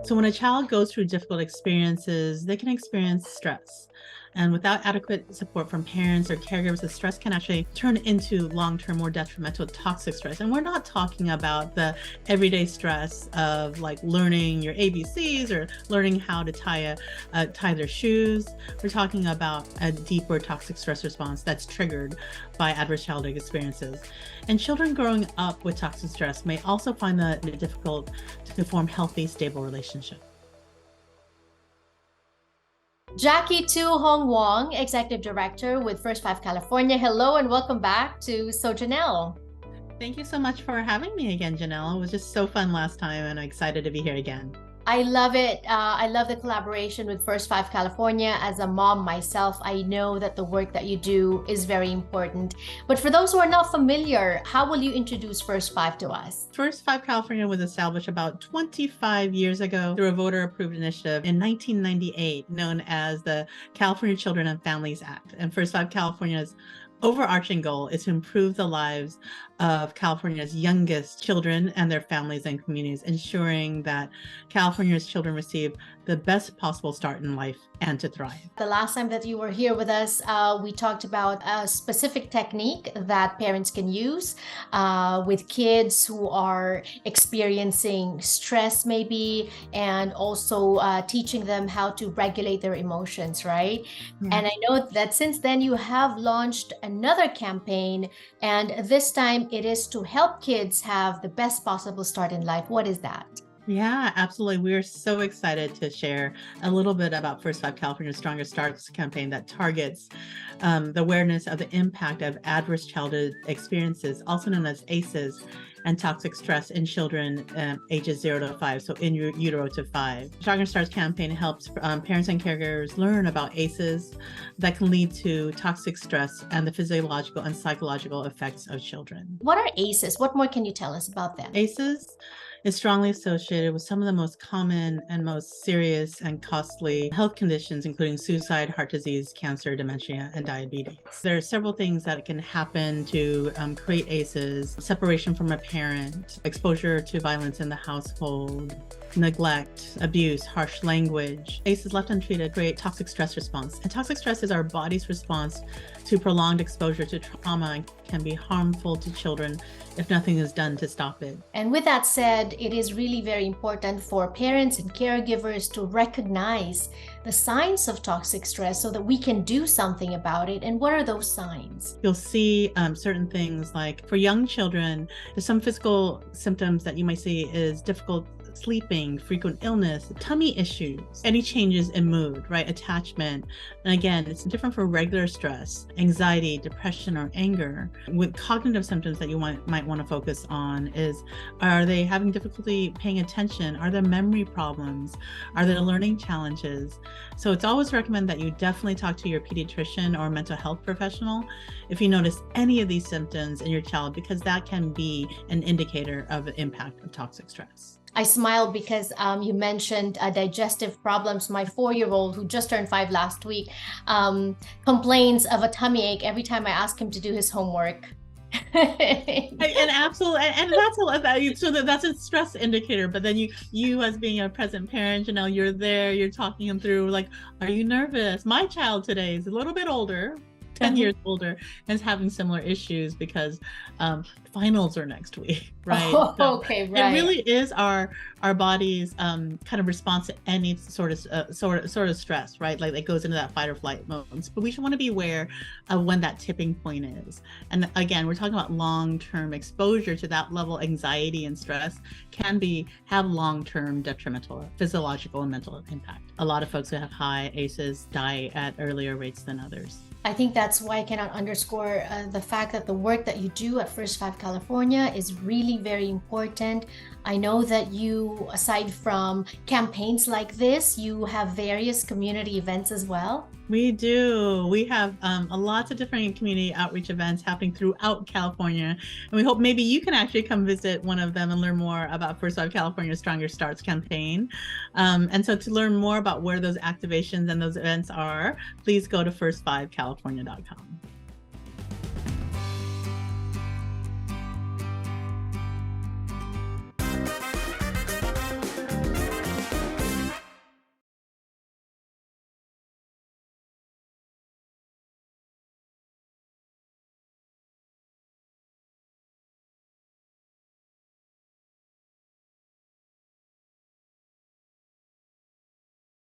So when a child goes through difficult experiences, they can experience stress. And without adequate support from parents or caregivers, the stress can actually turn into long-term, more detrimental, toxic stress. And we're not talking about the everyday stress of like learning your ABCs or learning how to tie their shoes. We're talking about a deeper toxic stress response that's triggered by adverse childhood experiences. And children growing up with toxic stress may also find it difficult to form healthy, stable relationships. Jackie Thu-Huong Wong, Executive Director with First 5 California. Hello and welcome back to SoJannelle. Thank you so much for having me again, Janelle. It was just so fun last time and I'm excited to be here again. I love it. I love the collaboration with First 5 California. As a mom myself, I know that the work that you do is very important. But for those who are not familiar, how will you introduce First 5 to us? First 5 California was established about 25 years ago through a voter-approved initiative in 1998, known as the California Children and Families Act. And First 5 California's overarching goal is to improve the lives of California's youngest children and their families and communities, ensuring that California's children receive the best possible start in life and to thrive. The last time that you were here with us, we talked about a specific technique that parents can use with kids who are experiencing stress maybe, and also teaching them how to regulate their emotions, right? Mm-hmm. And I know that since then you have launched another campaign, and this time it is to help kids have the best possible start in life. What is that? Yeah, absolutely. We're so excited to share a little bit about First 5 California's Stronger Starts campaign that targets the awareness of the impact of adverse childhood experiences, also known as ACEs, and toxic stress in children ages 0 to 5, so in utero to 5. Stronger Starts campaign helps parents and caregivers learn about ACEs that can lead to toxic stress and the physiological and psychological effects of children. What are ACEs? What more can you tell us about them? ACEs is strongly associated with some of the most common and most serious and costly health conditions, including suicide, heart disease, cancer, dementia, and diabetes. There are several things that can happen to create ACEs: separation from a parent, exposure to violence in the household, neglect, abuse, harsh language. ACEs left untreated create toxic stress response. And toxic stress is our body's response to prolonged exposure to trauma and can be harmful to children if nothing is done to stop it. And with that said, it is really very important for parents and caregivers to recognize the signs of toxic stress so that we can do something about it. And what are those signs? You'll see certain things like for young children, there's some physical symptoms that you might see is difficult sleeping, frequent illness, tummy issues, any changes in mood, right? Attachment. And again, it's different for regular stress, anxiety, depression, or anger. With cognitive symptoms that you might want to focus on is, are they having difficulty paying attention? Are there memory problems? Are there learning challenges? So it's always recommended that you definitely talk to your pediatrician or mental health professional if you notice any of these symptoms in your child, because that can be an indicator of the impact of toxic stress. I smiled because you mentioned digestive problems. My 4-year-old, who just turned 5 last week, complains of a tummy ache every time I ask him to do his homework. And absolutely, and that's a stress indicator. But then you as being a present parent, you're there, you're talking him through, like, are you nervous? My child today is a little bit older, 10 years older, and is having similar issues because finals are next week, right? Oh, so okay, right. It really is our body's kind of response to any sort of stress, right? Like it goes into that fight or flight mode. But we should want to be aware of when that tipping point is. And again, we're talking about long-term exposure to that level of anxiety and stress can have long-term detrimental physiological and mental impact. A lot of folks who have high ACEs die at earlier rates than others. I think that's why I cannot underscore the fact that the work that you do at First 5 California is really very important. I know that you, aside from campaigns like this, you have various community events as well. We do. We have lots of different community outreach events happening throughout California. And we hope maybe you can actually come visit one of them and learn more about First 5 California's Stronger Starts campaign. And so to learn more about where those activations and those events are, please go to first5california.com.